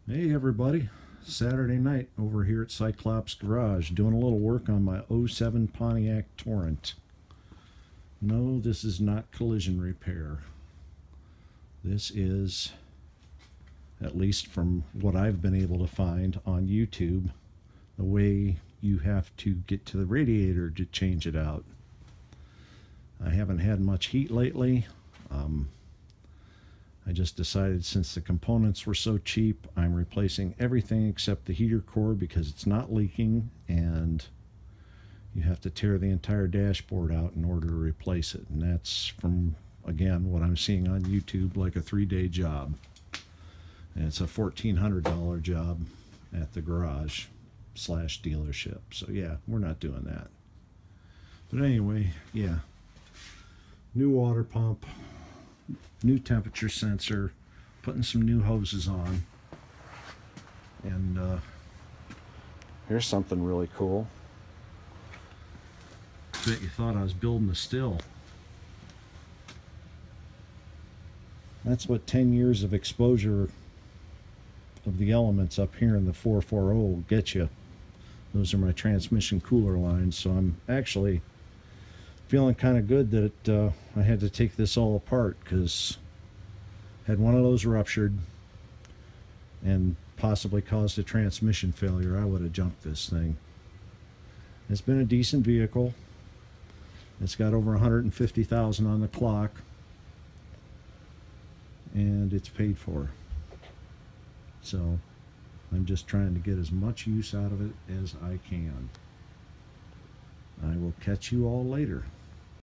Hey everybody, Saturday night over here at Cyclops Garage doing a little work on my '07 Pontiac Torrent. No, this is not collision repair. This is, at least from what I've been able to find on YouTube, the way you have to get to the radiator to change it out. I haven't had much heat lately. I just decided since the components were so cheap, I'm replacing everything except the heater core because it's not leaking, and you have to tear the entire dashboard out in order to replace it. And that's from, again, what I'm seeing on YouTube, like a 3-day job. And it's a $1,400 job at the garage / dealership. So yeah, we're not doing that. But anyway, yeah. New water pump, new temperature sensor, putting some new hoses on, and here's something really cool. Bet you thought I was building a still. That's what 10 years of exposure of the elements up here in the 440 will get you. Those are my transmission cooler lines, so I'm actually feeling kind of good that I had to take this all apart, because had one of those ruptured and possibly caused a transmission failure, I would have junked this thing. It's been a decent vehicle. It's got over 150,000 on the clock, and it's paid for. So I'm just trying to get as much use out of it as I can. I will catch you all later.